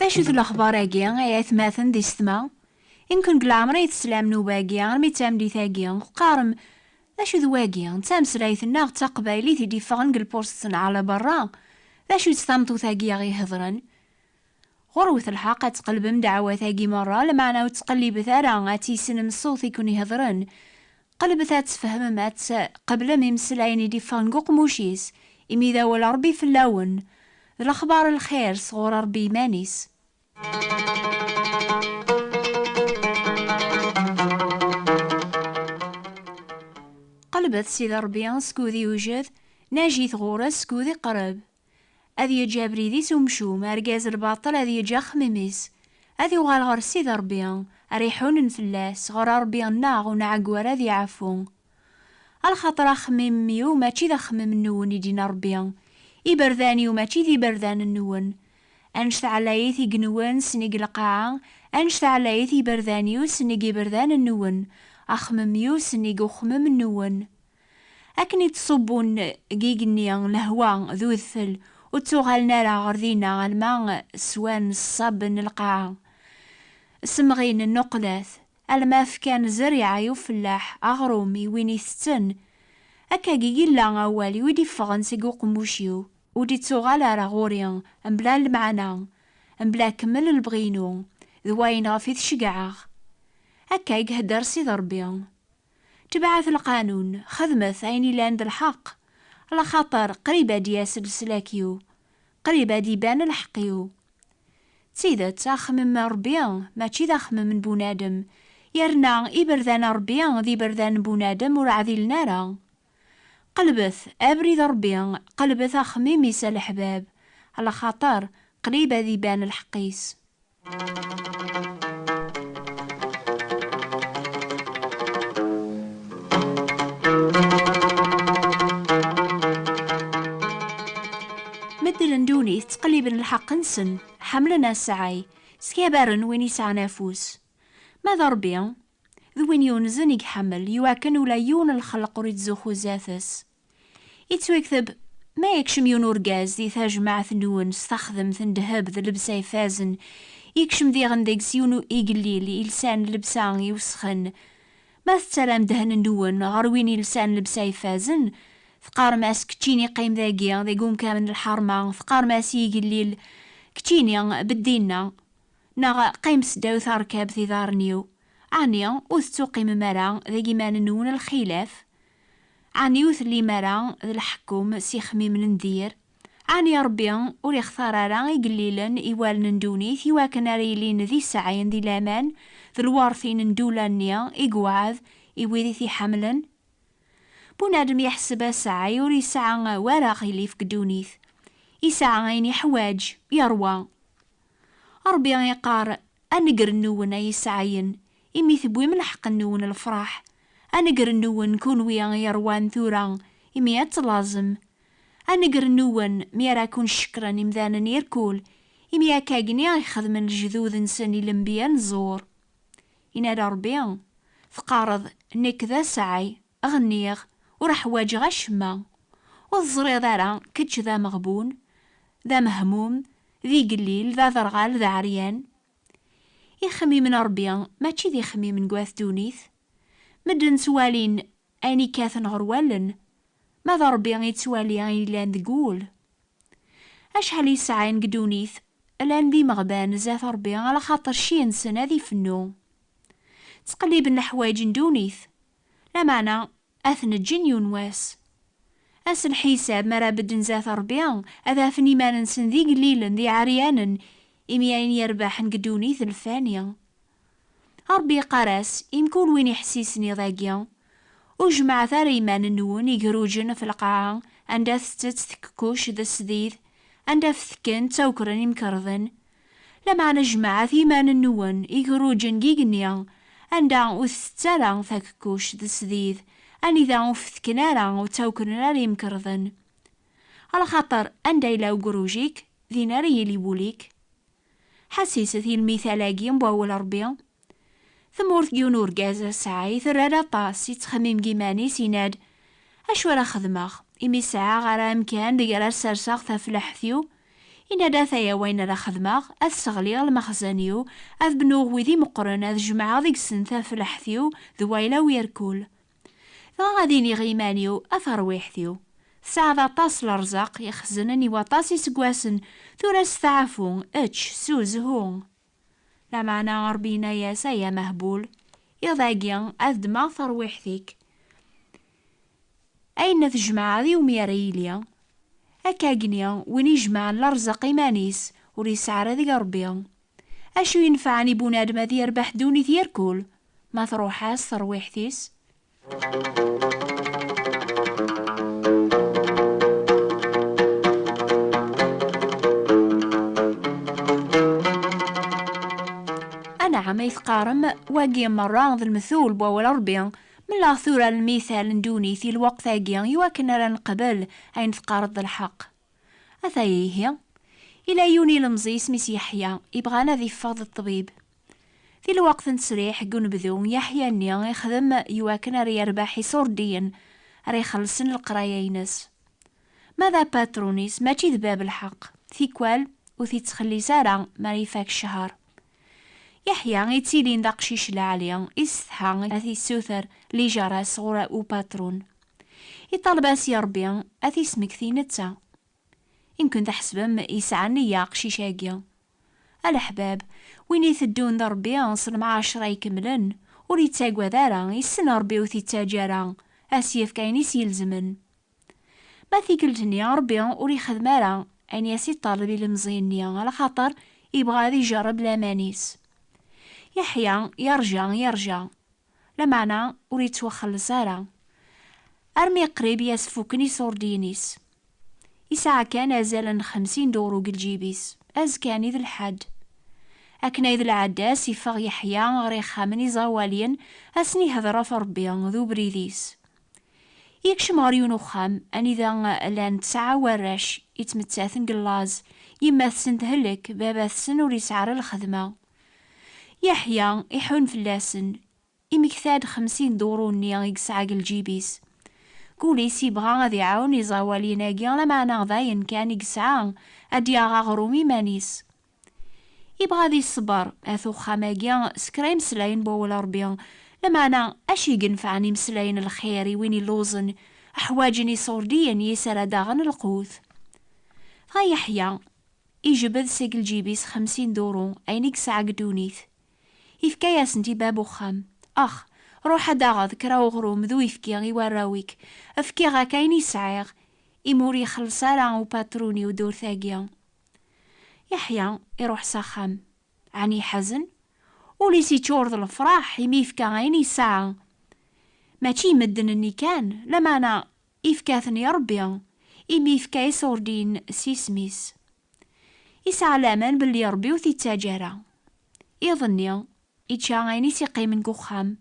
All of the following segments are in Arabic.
أشو ذو الأخبار أجيان أي أثماثن دي السما يمكن قل عمري يتسلام نوباجيان ميتام دي ثاجيان قارم أشو ذو واجيان تامسلايث الناغ تقبايلي تدي فغن قل بوستن على برا أشو تستمتو ثاجيا غي هضرن غروث الحق تقلبم دعوة ثاجي مرة لما أنا وتقلب ثارا غاتي سنم الصوت يكون يهضرن قلبثات تفهم مات قبل ميمسلاين دي فغن قوقموشيس إمي ذا ولا ربي في اللون الأخبار الخير صغور ربي مانيس. قلبت سيد ربي سكوذي يوجد ناجي ثغورة سكوذي قرب أذي جابري ذي سمشوم أرجاز الباطل أذي جا خميميس أذي وغال غار سيد ربي أريحون فلاس غار ربي الناغ ونعقور أذي عفون الخطر خميم ميو ماشي ذا خميم النون يدينا ربي إبرداني وماشي ذي بردان النون أنشت علايثي جنوان سنيق القاعة أنشت علايثي بردانيو سنيق بردان النون أخمميو سنيق وخمم النون أكني تصبون جيجنيان لهوان ذو الثل وتوغالنا را غرذينا الماء سوان الصابن القاعة سمغين النقلاث الماف كان زريعة يفلاح أغرومي وين يستن أكا جيجيلا غوالي ويدي فغن سيقو قموشيو ودي تسوغالا راه غوريان أمبلا المعنى أمبلا كمل البغينو ذواين غفيث شقعاغ هكا يقهدر سيد ربي تبعث القانون خدمت عيني لاند الحق على خاطر قريبة دياس السلاكيو قريبة ديبان الحقيو تسيدت أخمم ربيان ماشي ذا خمم من بونادم يرنا إبردان ربيان ذي بردان بونادم ورعذي النارا قلبث أبريد ربي قلبث أخميمي الحباب على خاطر قريبة ذيبان الحقيس. مدل ندوني تقليبن الحق نسن حملنا السعي سكابرن وين يسعى نافوس ماذا ربي ذوين يونزن يحمل يواكن ولا يون الخلق وريد زوخو زاثس يتوكثب ما يكشم يون ورقاز دي تاجمع ثنون استخدم ثندهب ذا لبسا يفازن يكشم ذي غندق سيونو إيقليل إلسان لبسان يوسخن ما تسلام دهن النون غرويني لسان لبسا يفازن ثقار ماس كتشيني قيم ذاقيا ذي قوم كامل الحرمة ثقار ماس يقليل كتشيني بدينا ناغ قيم سداو ثاركاب ذي ذارنيو عنيا وثتوقي ممارا ذي جيمان النون الخلاف عني وثلي مرا ذي الحكوم سيخمي من ندير عني ربيا ولي اختار راه يقليلا إيوال ندوني ثيواكن ريلين ذي سعين ذي لامان ذي الوارثين ندولانيا إقواعذ إيويذي ثي حملا بونادم يحسب سعي وري ساعة ورا غيلي في قدونيث يسعى عيني حواج يروى ربيا يقار أنقر النون يسعين إمي ثبوي من حق النون الفرح أنقر النون كون ويا يروان ثورا إميات لازم أنقر النون ميرا كون شكرا إمذانا يركول إميا كاقني يخدم الجذوذ نساني لنبيا نزور إنا ربيا ثقارض نيك ذا سعي أغنيغ ورح واجغ الشما والزري ذارا كتش ذا مغبون ذا مهموم ذي قليل ذا ذرغال ذا عريان يخمي من ربيا ماشي ذي خمي من قواث دونيث مدن سوالين أيني كاثن غروالن ماذا ربي يتسوالي أيني لان ذقول أشحال يسعين قدونيث الان ذي مغبان زاث ربي على خاطر شين سنة ذي فنو تقليب الحوايج ندونيث لا معنى أثن الجن واس أس الحساب مرا بدن زاث ربي أذا فني ما ننسن ذي قليلا ذي عريانا إميان يرباح قدونيث الفانية ربي قراس يمكن وين يحسيسني ضاقيا وجمع ثار إيمان النون يقروجن في القاعة عند ثتت ثككوش ذا السديد عند ثكن توكرن يمكرذن لما نجمع في إيمان النون يقروجن جيجنيا عند وثترا ثككوش ذا السديد أني ذا وثكنارا وتوكرن يمكرذن على خاطر عند إلا وقروجيك ذي ناري يليبوليك حسيسة المثالاقي مباول ربيا ثمورث يونور جازا سعي ثرارا طاس يتخمم جيماني سيناد أشوار خدماغ إمي ساعة غرام كان ديال السرساغ تفلحثيو إن داثايا وين را خدماغ السغلي المخزنيو أذ بنوغ ويدي مقرن أذ جمعا ذيك سنتا في الحثيو ذويلا ويركول غاديني غيمانيو أثرويحثيو ساعة طاس الرزاق يخزنني وطاس يسقواسن ثورس ثعفون اتش سوزهون لا معنى غربينا يا سايا مهبول يضاقيا أذ دماغ ثرويحثيك أين تجمع ذي وميريليا أكاقنيا وين يجمع الرزق إيمانيس وريسعر ذي ربيا أشو ينفعني بنادم ذي يربح دوني ذيركول ما تروحاس ثرويحثيس. أنا عم يثقارم واقي مرة ذا المثول بوال ربيا من لاثورة المثال ندوني في الوقت ثاقيا يواكن راه نقبل أين ثقارض الحق أثايهي إلى يوني المزي سميس يحيى يبغانا ذي فاض الطبيب في الوقت نسريح قون بذو يحيى نيا يخدم يواكن راه يربح يصوردين راه يخلصن القراية ينس ماذا باترونيس ماشي ذباب الحق ثيكوال وثي تخلي سارة ما يفاك الشهر يحيى يتسيلين دا قشيش العالية يستحى أثي السوثر لي جرى صغرى و باترون يطلب أسي ربيا أثي سمكثي نتا يمكن تحسبم يسعى نية قشيشاقيا الأحباب وين يثدون ذا ربيا نصل مع 10 يكملن وريد تاقوى ذارا يسن ربي وثي تاجارا أسيف كاينيس يلزمن ما ثيقلتني ربيا وري خدمارا أن ياسي طالبي المزينيا على خاطر يبغى ذي يجرب لامانيس يحيى يرجع لمعنى وريد توخل سارة أرمي قريب يسفوكني صوردينيس يسعى كان أزالا 50 دورو قلجيبيس أزكاني ذي الحد أكنا ذي العداس يفغ يحيى غري خامني زواليا أسني هذرا فربيا ذو بريديس يكشم غريونو خام أني ذا لان 9 وراش يتمتاثن قلاز يماثسن تهلك باباثسن وريسعر الخدمة يحيى يحون فلاسن يمكثاد 50 دورو نيا يقسع الجيبيس قولي سيبغا غادي يعاون يزاوالي ناقيا لمعنى ضاين كان يقسعا أديا غاغرومي مانيس يبغى ذي الصبر أثو خاماقيا سكراي مسلاين بول ربيا لمعنى أشي ينفعني مسلاين الخيري ويني لوزن أحواجني صورديا يسرى داغن القوث غا يحيى يجبد سيق الجيبيس 50 دورو أين يقسع قدونيث يفكايا سنتي بابو خام أخ روح داغ ذكرا غروم ذو يفكي غيوراويك افكي غا كاين يسعيغ يموري خلصارا و باتروني ودور ثاقيا يحيى يروح ساخام عني حزن وليسي تشورض الفراح يميفكا غاين يساعة ماشي مدنني كان لما أنا يفكاثني ربيا يميفكا يصوردين سيسميس يسعى لامان باللي ربي وثي تاجارة يظني يتشا غاين يسيقي من قخام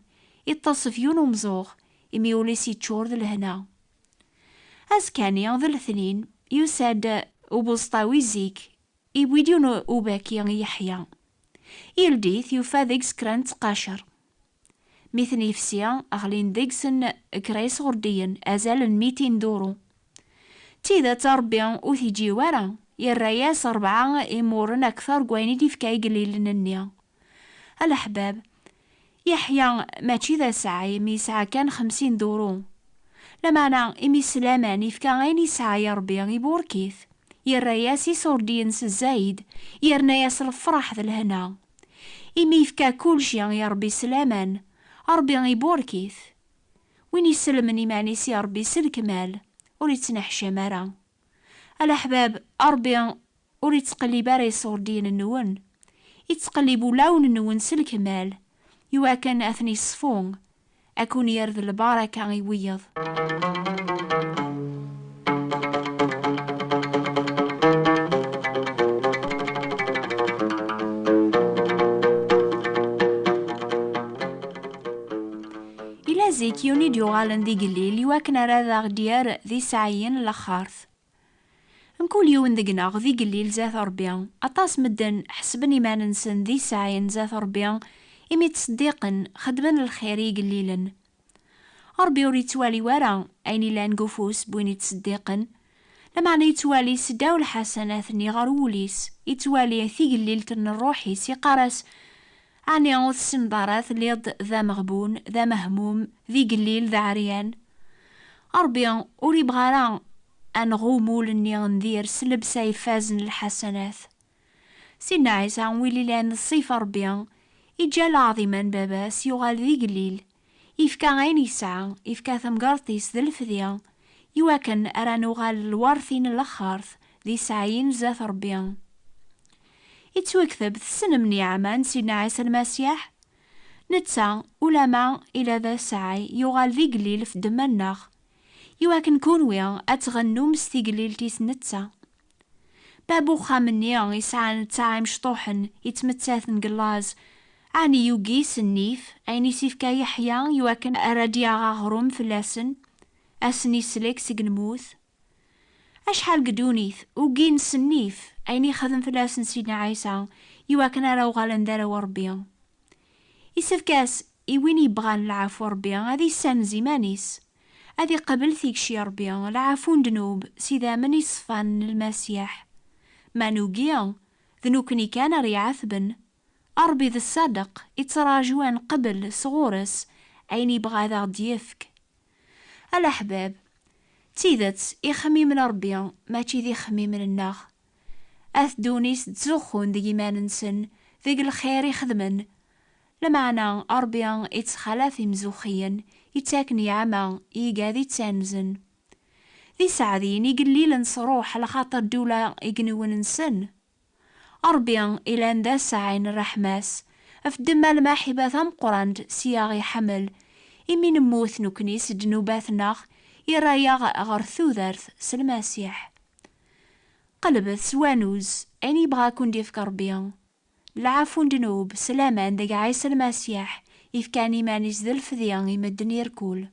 يتصف يونو مزوغ يميوليسي تشور ذا الهنا أزكاني ذا الاثنين يساد وبوسطاوي زيك يبويديونو أوباكي يحيى يلديث يوفا ذيك سكران تقاشر مثل يفسيا أغلين ديكسن كريس غرديا أزال 200 دورو تيدا تربيا وثي جيوارا يراياس 4 إمورن أكثر قويني ديفكاي قليلن النيا الأحباب يحيى ماشي ذا ساعة يسعى كان 50 دورو لمعنى إمي سلاماني فكا غين يسعى يربي يبوركيث يراياس يصوردينس الزايد يرناياس الفرح ذا الهنا إمي فكا كل شي يربي سلامان ربي يبوركيث وين يسلمني إيمانيس يربي سلكمال وريتنحشى مرا الأحباب ربي وريتقلب راه يصوردين النون يتقلبو لون النون سلكمال يواكن أثني الصفون أكون يرذ البركة يويض إلا زيك يوني ديوغالن دي قليل يواكن راذا ديار ذي سعيين لخارث نكول يون ذقناغ ذي قليل زاث ربيان أطاس مدن حسبني ما ننسن ذي سعيين زاث ربيان إمي تصديقن خدمن الخيري قليلا ربي وريت والي ورا أيني لان قفوس بويني تصديقن لما يتوالي سداو الحسنات ني غار وليس يتوالي ثيقليلت الروحي سيقارس عني غوث السندارات ليض ذا مغبون ذا مهموم ذي قليل ذا عريان أربيان أولي بغاران أن غومول ني غندير سلب سايفازن الحسنات. سيدنا عيسى ويلي لان الصيف ربيان إجال عظيما باباس يغال ذي قليل يفكا غين يسعى يفكا ثمقارتيس ذا الفذيان يواكن أرانو غال الوارثين الأخارث ذي سعين زاث ربيان. يتوكثب السن من يعمان سيدنا عيسى المسيح نتسا ولما إلى ذا سعي يغال ذي قليل في دم الناخ يواكن كونويا أتغنو مستي قليل تيس نتسا بابو خامني يسعى نتسا مشطوحن يتمتاثن قلاز عاني يوقيس النيف عيني سيفكا يحيى يواكن أراديا غاغروم فلاسن أسني سليك سيقنموث أشحال قدونيث وقين سنيف عيني خذن فلاسن سيدنا عيسى يواكن أراو غالن دارا ربيا يسفكاس إوين يبغان العفو ربيا هذي سان زيمانيس هذي قبل ثيك شي ربيا العفو دنوب سيدا من يصفان المسيح ما نوقيا ذنوكني كان ريعثبن أربي ذا الصدق يتراجوان قبل صغورس عيني بغا ذا ضيفك. الأحباب تيذت يخمي من ربيا ما تيذي خمي من الناخ أثدونيس تزخون ذي ما ننسن ذيك الخير يخدمن لمعنى أربيا يتخلافي مزوخيا يتاكني عما يقاذي تانزن ذي سعدين يقليل نصروح لخاطر دولة يقنون نسن أربيا إلى ذا ساعين الرحماس أفدم الماحبة ثم قراند سياغي حمل إمي نموث نكنيس جنوبات ناخ يرايا غرثو ذارث سلماسيح قلبت سوانوز أني بغاكون ديفك ربيا العفو دنوب سلامان دق عيسى المسيح يفكاني مانيس ذا الفذيان يمدن يركول